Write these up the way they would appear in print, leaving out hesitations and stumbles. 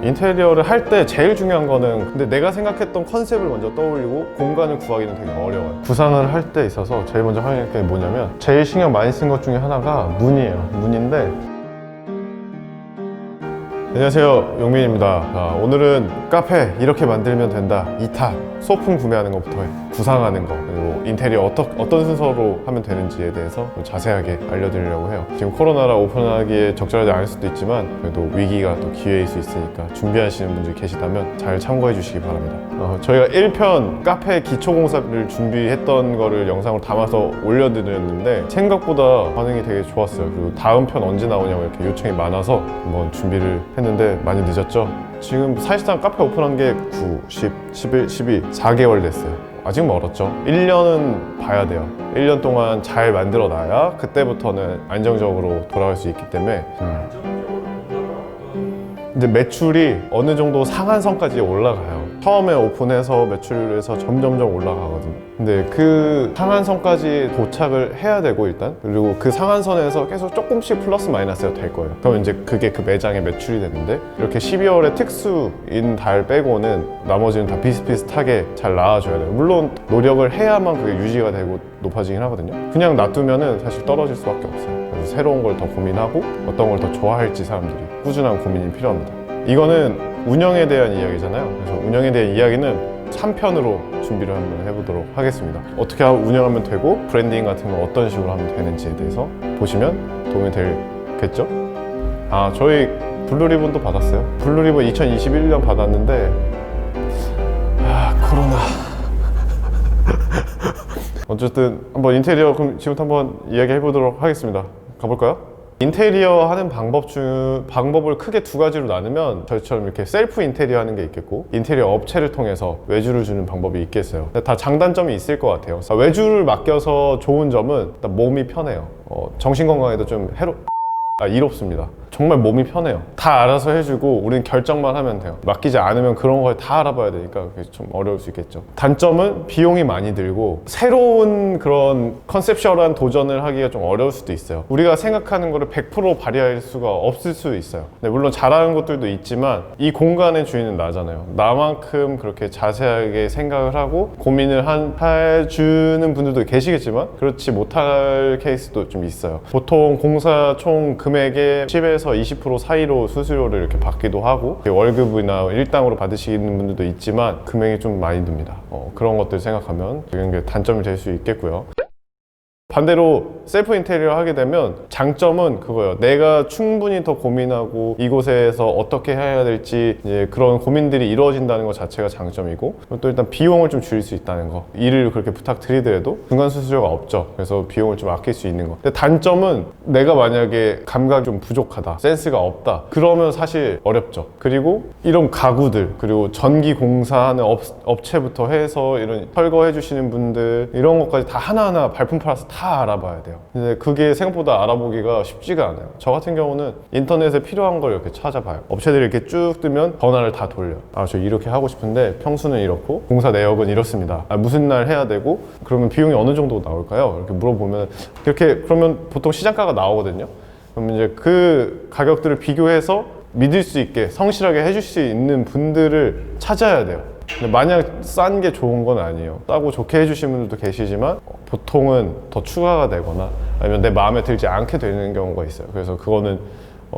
인테리어를 할 때 제일 중요한 거는 근데 내가 생각했던 컨셉을 먼저 떠올리고 공간을 구하기는 되게 어려워요. 구상을 할 때 있어서 제일 먼저 하는 게 뭐냐면 제일 신경 많이 쓴 것 중에 하나가 문이에요. 문인데 안녕하세요, 용민입니다. 자, 오늘은 카페 이렇게 만들면 된다 2탄 소품 구매하는 것부터 구상하는 거 그리고 인테리어 어떤 순서로 하면 되는지에 대해서 좀 자세하게 알려드리려고 해요. 지금 코로나라 오픈하기에 적절하지 않을 수도 있지만 그래도 위기가 또 기회일 수 있으니까 준비하시는 분들이 계시다면 잘 참고해 주시기 바랍니다. 저희가 1편 카페 기초공사를 준비했던 거를 영상으로 담아서 올려드렸는데 생각보다 반응이 되게 좋았어요. 그리고 다음 편 언제 나오냐고 이렇게 요청이 많아서 한번 준비를 했는데 많이 늦었죠? 지금 사실상 카페 오픈한 게 9, 10, 11, 12, 4개월 됐어요. 아직 멀었죠. 1년은 봐야 돼요. 1년 동안 잘 만들어 놔야 그때부터는 안정적으로 돌아갈 수 있기 때문에 근데 매출이 어느 정도 상한선까지 올라가요. 처음에 오픈해서 매출에서 점점점 올라가거든요. 근데 그 상한선까지 도착을 해야 되고 일단 그리고 그 상한선에서 계속 조금씩 플러스 마이너스가 될 거예요. 그럼 이제 그게 그 매장의 매출이 되는데 이렇게 12월에 특수인 달 빼고는 나머지는 다 비슷비슷하게 잘 나와줘야 돼요. 물론 노력을 해야만 그게 유지가 되고 높아지긴 하거든요. 그냥 놔두면은 사실 떨어질 수밖에 없어요. 그래서 새로운 걸 더 고민하고 어떤 걸 더 좋아할지 사람들이 꾸준한 고민이 필요합니다. 이거는 운영에 대한 이야기잖아요. 그래서 운영에 대한 이야기는 3편으로 준비를 한번 해보도록 하겠습니다. 어떻게 운영하면 되고 브랜딩 같은 거 어떤 식으로 하면 되는지에 대해서 보시면 도움이 되겠죠? 저희 블루리본도 받았어요. 블루리본 2021년 받았는데 코로나 어쨌든 한번 인테리어 그럼 지금부터 한번 이야기 해보도록 하겠습니다. 가볼까요? 인테리어 하는 방법을 크게 두 가지로 나누면 저희처럼 이렇게 셀프 인테리어 하는 게 있겠고 인테리어 업체를 통해서 외주를 주는 방법이 있겠어요. 근데 다 장단점이 있을 것 같아요. 외주를 맡겨서 좋은 점은 일단 몸이 편해요. 정신건강에도 좀 이롭습니다. 정말 몸이 편해요. 다 알아서 해주고 우리는 결정만 하면 돼요. 맡기지 않으면 그런 걸 다 알아봐야 되니까 그게 좀 어려울 수 있겠죠. 단점은 비용이 많이 들고 새로운 그런 컨셉션한 도전을 하기가 좀 어려울 수도 있어요. 우리가 생각하는 거를 100% 발휘할 수가 없을 수도 있어요. 물론 잘하는 것들도 있지만 이 공간의 주인은 나잖아요. 나만큼 그렇게 자세하게 생각을 하고 고민을 해주는 분들도 계시겠지만 그렇지 못할 케이스도 좀 있어요. 보통 공사 총 금액의 10에서 20% 사이로 수수료를 이렇게 받기도 하고 월급이나 일당으로 받으시는 분들도 있지만 금액이 좀 많이 듭니다. 그런 것들 생각하면 이게 단점이 될 수 있겠고요. 반대로 셀프 인테리어 하게 되면 장점은 그거예요. 내가 충분히 더 고민하고 이곳에서 어떻게 해야 될지 이제 그런 고민들이 이루어진다는 것 자체가 장점이고 또 일단 비용을 좀 줄일 수 있다는 거. 일을 그렇게 부탁드리더라도 중간 수수료가 없죠. 그래서 비용을 좀 아낄 수 있는 거. 근데 단점은 내가 만약에 감각이 좀 부족하다, 센스가 없다 그러면 사실 어렵죠. 그리고 이런 가구들 그리고 전기 공사하는 업체부터 해서 이런 철거해 주시는 분들 이런 것까지 다 하나하나 발품 팔아서 다 알아봐야 돼요. 근데 그게 생각보다 알아보기가 쉽지가 않아요. 저 같은 경우는 인터넷에 필요한 걸 이렇게 찾아봐요. 업체들이 이렇게 쭉 뜨면 전화를 다 돌려. 저 이렇게 하고 싶은데 평수는 이렇고 공사 내역은 이렇습니다. 무슨 날 해야 되고 그러면 비용이 어느 정도 나올까요? 이렇게 물어보면 그러면 보통 시장가가 나오거든요. 그럼 이제 그 가격들을 비교해서 믿을 수 있게 성실하게 해줄 수 있는 분들을 찾아야 돼요. 근데 마냥 싼 게 좋은 건 아니에요. 싸고 좋게 해주시는 분들도 계시지만 보통은 더 추가가 되거나 아니면 내 마음에 들지 않게 되는 경우가 있어요. 그래서 그거는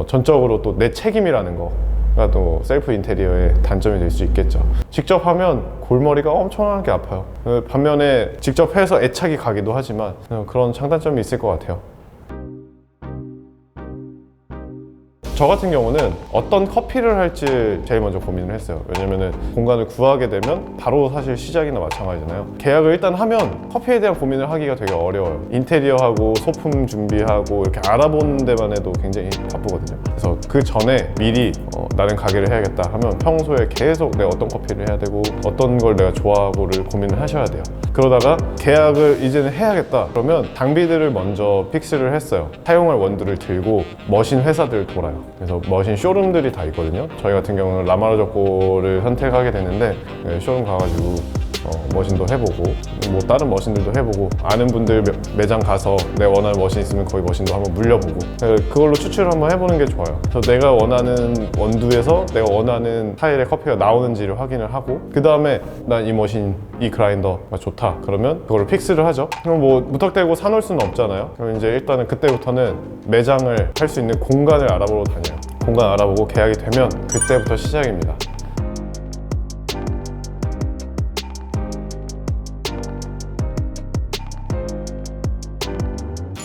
전적으로 또 내 책임이라는 거가 또 셀프 인테리어의 단점이 될 수 있겠죠. 직접 하면 골머리가 엄청나게 아파요. 반면에 직접 해서 애착이 가기도 하지만 그런 장단점이 있을 것 같아요. 저 같은 경우는 어떤 커피를 할지 제일 먼저 고민을 했어요. 왜냐면은 공간을 구하게 되면 바로 사실 시작이나 마찬가지잖아요. 계약을 일단 하면 커피에 대한 고민을 하기가 되게 어려워요. 인테리어하고 소품 준비하고 이렇게 알아보는 데만 해도 굉장히 바쁘거든요. 그래서 그 전에 미리 나는 가게를 해야겠다 하면 평소에 계속 내가 어떤 커피를 해야 되고 어떤 걸 내가 좋아하고를 고민을 하셔야 돼요. 그러다가 계약을 이제는 해야겠다 그러면 장비들을 먼저 픽스를 했어요. 사용할 원두를 들고 머신 회사들을 돌아요. 그래서 머신 쇼룸들이 다 있거든요. 저희 같은 경우는 라마르조코를 선택하게 됐는데 쇼룸 가가지고 머신도 해보고 뭐 다른 머신들도 해보고 아는 분들 매장 가서 내가 원하는 머신 있으면 거기 머신도 한번 물려보고 그걸로 추출을 한번 해보는 게 좋아요. 그래서 내가 원하는 원두에서 내가 원하는 스타일의 커피가 나오는지를 확인을 하고 그 다음에 난 이 머신, 이 그라인더가 좋다 그러면 그걸로 픽스를 하죠. 그럼 뭐 무턱대고 사놓을 수는 없잖아요. 그럼 이제 일단은 그때부터는 매장을 할 수 있는 공간을 알아보러 다녀요. 공간 알아보고 계약이 되면 그때부터 시작입니다.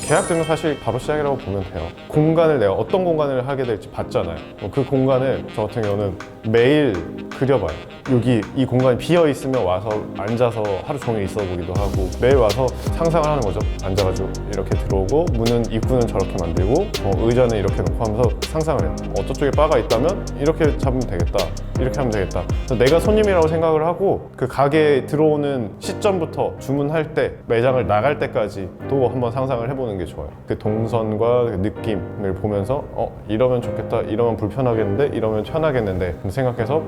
계약되면 사실 바로 시작이라고 보면 돼요. 공간을 내가 어떤 공간을 하게 될지 봤잖아요. 그 공간을 저 같은 경우는 매일 그려봐요. 여기 이 공간이 비어 있으면 와서 앉아서 하루 종일 있어 보기도 하고 매일 와서 상상을 하는 거죠. 앉아가지고 이렇게 들어오고 문은 입구는 저렇게 만들고 의자는 이렇게 놓고 하면서 상상을 해요. 저쪽에 바가 있다면 이렇게 잡으면 되겠다. 이렇게 하면 되겠다. 내가 손님이라고 생각을 하고 그 가게에 들어오는 시점부터 주문할 때 매장을 나갈 때까지 또 한번 상상을 해보는 게 좋아요. 그 동선과 그 느낌을 보면서 이러면 좋겠다, 이러면 불편하겠는데, 이러면 편하겠는데 생각해서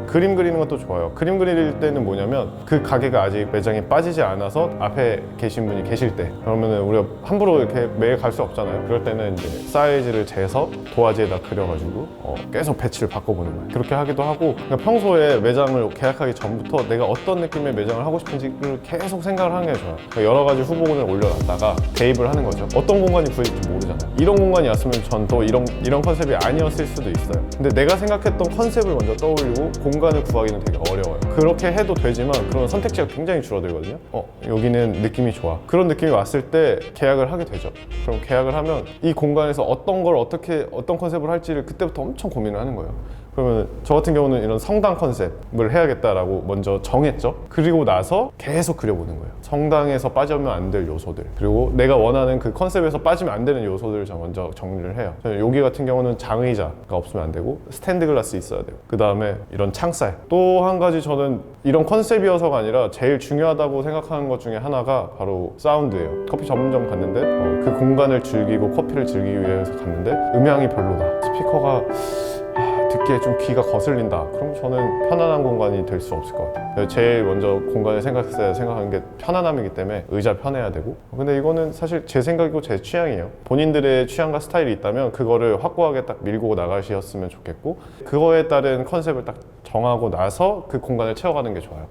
그림 그리는 것도 좋아요. 그림 그릴 때는 뭐냐면 그 가게가 아직 매장에 빠지지 않아서 앞에 계신 분이 계실 때 그러면은 우리가 함부로 이렇게 매일 갈 수 없잖아요. 그럴 때는 이제 사이즈를 재서 도화지에다 그려가지고 계속 배치를 바꿔보는 거예요. 그렇게 하기도 하고 그러니까 평소에 매장을 계약하기 전부터 내가 어떤 느낌의 매장을 하고 싶은지를 계속 생각을 하는 게 좋아요. 그러니까 여러 가지 후보군을 올려놨다가 대입을 하는 거죠. 어떤 공간이 구해질지 모르잖아요. 이런 공간이었으면 전 또 이런 컨셉이 아니었을 수도 있어요. 근데 내가 생각했던 컨셉을 먼저 떠올리고 공간을 구하기는 되게 어려워요. 그렇게 해도 되지만 그런 선택지가 굉장히 줄어들거든요. 여기는 느낌이 좋아. 그런 느낌이 왔을 때 계약을 하게 되죠. 그럼 계약을 하면 이 공간에서 어떤 컨셉을 할지를 그때부터 엄청 고민을 하는 거예요. 그러면 저 같은 경우는 이런 성당 컨셉을 해야겠다라고 먼저 정했죠. 그리고 나서 계속 그려보는 거예요. 성당에서 빠지면 안 될 요소들, 그리고 내가 원하는 그 컨셉에서 빠지면 안 되는 요소들을 먼저 정리를 해요. 여기 같은 경우는 장의자가 없으면 안 되고 스탠드 글라스 있어야 돼요. 그 다음에 이런 창살. 또 한 가지 저는 이런 컨셉이어서가 아니라 제일 중요하다고 생각하는 것 중에 하나가 바로 사운드예요. 커피 전문점 갔는데 그 공간을 즐기고 커피를 즐기기 위해서 갔는데 음향이 별로다. 스피커가 듣기에 좀 귀가 거슬린다. 그럼 저는 편안한 공간이 될 수 없을 것 같아요. 제일 먼저 공간을 생각하는 게 편안함이기 때문에 의자 편해야 되고 근데 이거는 사실 제 생각이고 제 취향이에요. 본인들의 취향과 스타일이 있다면 그거를 확고하게 딱 밀고 나가셨으면 좋겠고 그거에 따른 컨셉을 딱 정하고 나서 그 공간을 채워가는 게 좋아요.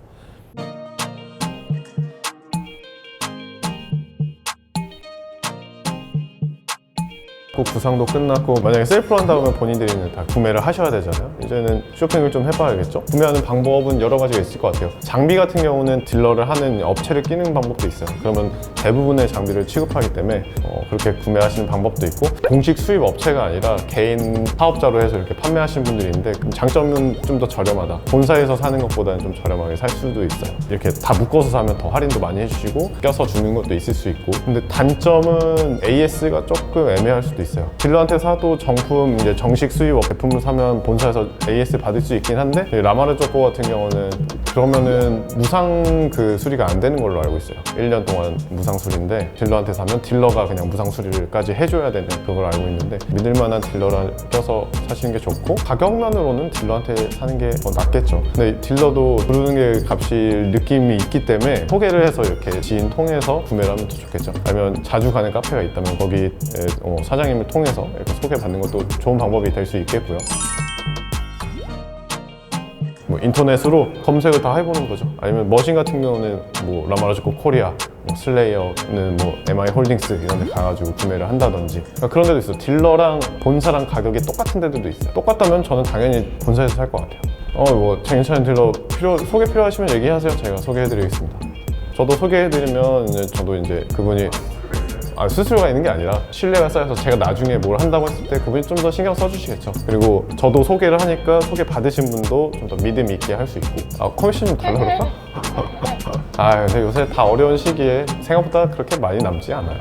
그 구상도 끝났고 만약에 셀프로 한다 그러면 본인들이 다 구매를 하셔야 되잖아요. 이제는 쇼핑을 좀 해봐야겠죠. 구매하는 방법은 여러 가지가 있을 것 같아요. 장비 같은 경우는 딜러를 하는 업체를 끼는 방법도 있어요. 그러면 대부분의 장비를 취급하기 때문에 그렇게 구매하시는 방법도 있고 공식 수입 업체가 아니라 개인 사업자로 해서 이렇게 판매하시는 분들이 있는데 장점은 좀 더 저렴하다. 본사에서 사는 것보다는 좀 저렴하게 살 수도 있어요. 이렇게 다 묶어서 사면 더 할인도 많이 해주시고 껴서 주는 것도 있을 수 있고 근데 단점은 AS가 조금 애매할 수도 있어요. 딜러한테 사도 정품 이제 정식 수입 제품을 사면 본사에서 AS 받을 수 있긴 한데 라마르조코 같은 경우는 그러면은 무상 그 수리가 안 되는 걸로 알고 있어요. 1년 동안 무상 수리인데 딜러한테 사면 딜러가 그냥 무상 수리를까지 해줘야 되는 그걸 알고 있는데 믿을 만한 딜러를 껴서 사시는 게 좋고 가격면으로는 딜러한테 사는 게 더 낫겠죠. 근데 딜러도 부르는 게 값일 느낌이 있기 때문에 소개를 해서 이렇게 지인 통해서 구매를 하면 더 좋겠죠. 아니면 자주 가는 카페가 있다면 거기 사장님을 통해서 이렇게 소개받는 것도 좋은 방법이 될 수 있겠고요. 인터넷으로 검색을 다 해보는 거죠. 아니면 머신 같은 경우는 라마르조코 코리아, 슬레이어는 MI 홀딩스 이런 데 가가지고 구매를 한다든지 그런 데도 있어요. 딜러랑 본사랑 가격이 똑같은 데들도 있어요. 똑같다면 저는 당연히 본사에서 살 것 같아요. 괜찮은 딜러 소개 필요하시면 얘기하세요. 제가 소개해드리겠습니다. 저도 소개해드리면 저도 이제 그분이 수수료가 있는 게 아니라 신뢰가 쌓여서 제가 나중에 뭘 한다고 했을 때 그분이 좀 더 신경 써주시겠죠. 그리고 저도 소개를 하니까 소개 받으신 분도 좀 더 믿음 있게 할 수 있고 커미션 좀 달라 그럴까? 근데 요새 다 어려운 시기에 생각보다 그렇게 많이 남지 않아요.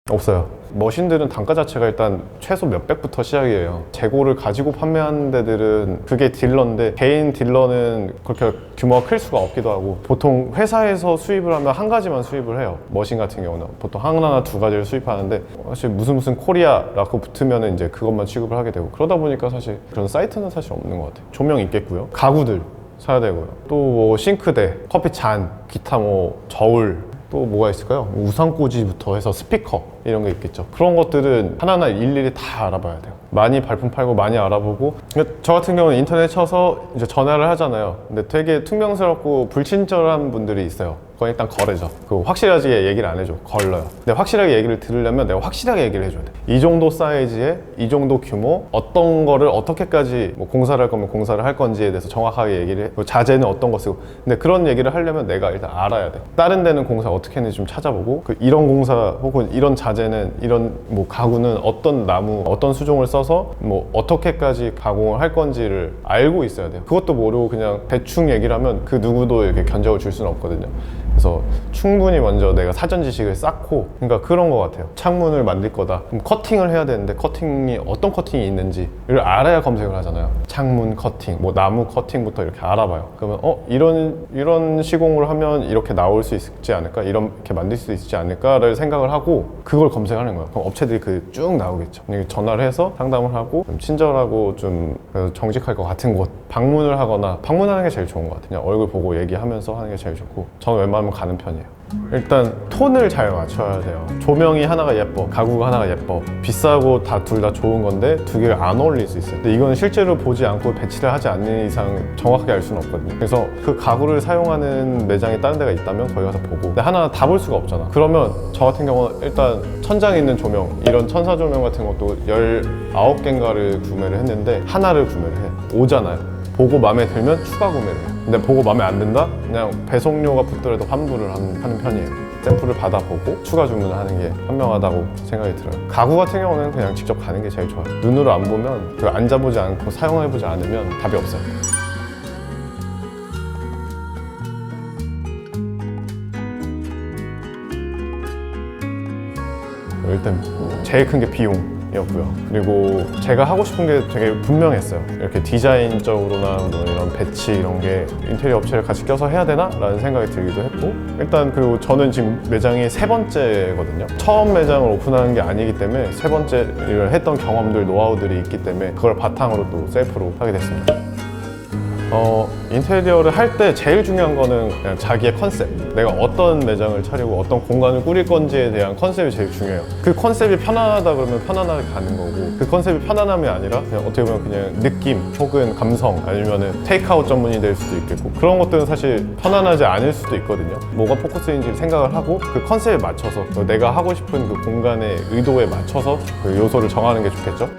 없어요. 머신들은 단가 자체가 일단 최소 몇백부터 시작이에요. 재고를 가지고 판매하는 데들은 그게 딜러인데 개인 딜러는 그렇게 규모가 클 수가 없기도 하고 보통 회사에서 수입을 하면 한 가지만 수입을 해요. 머신 같은 경우는 보통 하나나 두 가지를 수입하는데 사실 무슨 코리아라고 붙으면 이제 그것만 취급을 하게 되고 그러다 보니까 사실 그런 사이트는 사실 없는 것 같아요. 조명 있겠고요. 가구들 사야 되고요. 또 뭐 싱크대, 커피 잔, 기타 뭐 저울, 또 뭐가 있을까요? 우산꽂이부터 해서 스피커 이런 게 있겠죠. 그런 것들은 하나하나 일일이 다 알아봐야 돼요. 많이 발품 팔고 많이 알아보고. 저 같은 경우는 인터넷 쳐서 이제 전화를 하잖아요. 근데 되게 퉁명스럽고 불친절한 분들이 있어요. 그건 일단 거래죠. 그 확실하게 얘기를 안 해줘. 걸러요. 근데 확실하게 얘기를 들으려면 내가 확실하게 얘기를 해줘야 돼. 이 정도 사이즈에 이 정도 규모, 어떤 거를 어떻게까지 뭐 공사를 할 거면 공사를 할 건지에 대해서 정확하게 얘기를 해. 뭐 자재는 어떤 거 쓰고. 근데 그런 얘기를 하려면 내가 일단 알아야 돼. 다른 데는 공사 어떻게 했는지 좀 찾아보고, 그 이런 공사 혹은 이런 자재는, 이런 뭐 가구는 어떤 나무, 어떤 수종을 써서 뭐 어떻게까지 가공을 할 건지를 알고 있어야 돼요. 그것도 모르고 그냥 대충 얘기를 하면 그 누구도 이렇게 견적을 줄 수는 없거든요. 그래서 충분히 먼저 내가 사전 지식을 쌓고, 그러니까 그런 것 같아요. 창문을 만들 거다. 그럼 커팅을 해야 되는데 커팅이 어떤 커팅이 있는지를 알아야 검색을 하잖아요. 창문 커팅, 뭐 나무 커팅부터 이렇게 알아봐요. 그러면 이런 시공을 하면 이렇게 나올 수 있지 않을까? 이렇게 만들 수 있지 않을까를 생각을 하고 그걸 검색하는 거예요. 그럼 업체들이 그 쭉 나오겠죠. 전화를 해서 상담을 하고 좀 친절하고 좀 정직할 것 같은 곳 방문을 하거나, 방문하는 게 제일 좋은 것 같아요. 그냥 얼굴 보고 얘기하면서 하는 게 제일 좋고, 저는 웬만하면 가는 편이에요. 일단 톤을 잘 맞춰야 돼요. 조명이 하나가 예뻐, 가구가 하나가 예뻐, 비싸고 둘 다 좋은 건데 두 개가 안 어울릴 수 있어요. 근데 이건 실제로 보지 않고 배치를 하지 않는 이상 정확하게 알 수는 없거든요. 그래서 그 가구를 사용하는 매장이 다른 데가 있다면 거기 가서 보고, 근데 하나 다 볼 수가 없잖아. 그러면 저 같은 경우는 일단 천장에 있는 조명, 이런 천사 조명 같은 것도 19개인가를 구매를 했는데 하나를 구매를 해. 오잖아요. 보고 마음에 들면 추가 구매를 해요. 근데 보고 마음에 안 든다? 그냥 배송료가 붙더라도 환불을 하는 편이에요. 샘플을 받아보고 추가 주문을 하는 게 현명하다고 생각이 들어요. 가구 같은 경우는 그냥 직접 가는 게 제일 좋아요. 눈으로 안 보면, 앉아보지 않고 사용해보지 않으면 답이 없어요. 일단 제일 큰 게 비용이었고요. 그리고 제가 하고 싶은 게 되게 분명했어요. 이렇게 디자인적으로나 뭐 이런 배치 이런 게 인테리어 업체를 같이 껴서 해야 되나? 라는 생각이 들기도 했고, 일단 그리고 저는 지금 매장이 3번째거든요. 처음 매장을 오픈하는 게 아니기 때문에 3번째를 했던 경험들, 노하우들이 있기 때문에 그걸 바탕으로 또 셀프로 하게 됐습니다. 인테리어를 할 때 제일 중요한 거는 그냥 자기의 컨셉, 내가 어떤 매장을 차리고 어떤 공간을 꾸릴 건지에 대한 컨셉이 제일 중요해요. 그 컨셉이 편안하다 그러면 편안하게 가는 거고, 그 컨셉이 편안함이 아니라 그냥 어떻게 보면 그냥 느낌 혹은 감성, 아니면은 테이크아웃 전문이 될 수도 있겠고, 그런 것들은 사실 편안하지 않을 수도 있거든요. 뭐가 포커스인지를 생각을 하고 그 컨셉에 맞춰서 내가 하고 싶은 그 공간의 의도에 맞춰서 그 요소를 정하는 게 좋겠죠.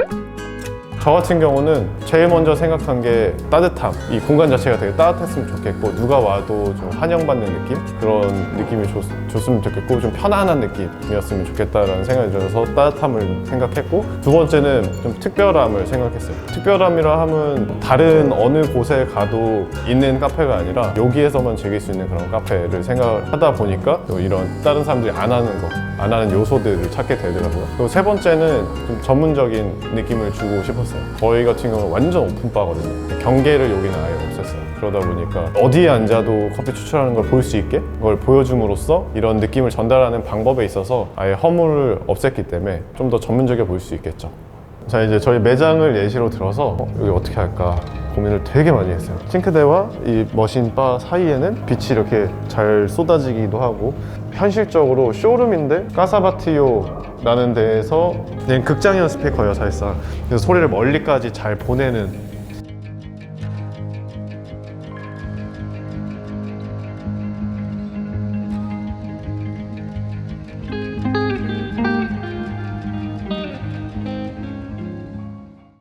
저 같은 경우는 제일 먼저 생각한 게 따뜻함. 이 공간 자체가 되게 따뜻했으면 좋겠고, 누가 와도 좀 환영받는 느낌? 그런 느낌이 줬으면 좋겠고, 좀 편안한 느낌이었으면 좋겠다라는 생각이 들어서 따뜻함을 생각했고, 두 번째는 좀 특별함을 생각했어요. 특별함이라 하면 다른 어느 곳에 가도 있는 카페가 아니라 여기에서만 즐길 수 있는 그런 카페를 생각하다 보니까 또 이런 다른 사람들이 안 하는 요소들을 찾게 되더라고요. 그리고 세 번째는 좀 전문적인 느낌을 주고 싶었어요. 저희 같은 경우는 완전 오픈바거든요. 경계를 여기는 아예 없앴어요. 그러다 보니까 어디에 앉아도 커피 추출하는 걸 볼 수 있게 그걸 보여줌으로써 이런 느낌을 전달하는 방법에 있어서 아예 허물을 없앴기 때문에 좀 더 전문적이게 보일 수 있겠죠. 자, 이제 저희 매장을 예시로 들어서 여기 어떻게 할까 고민을 되게 많이 했어요. 싱크대와 이 머신바 사이에는 빛이 이렇게 잘 쏟아지기도 하고, 현실적으로 쇼룸인데 까사바티오 라는 데에서 그냥 극장형 스피커예요, 사실상. 그래서 소리를 멀리까지 잘 보내는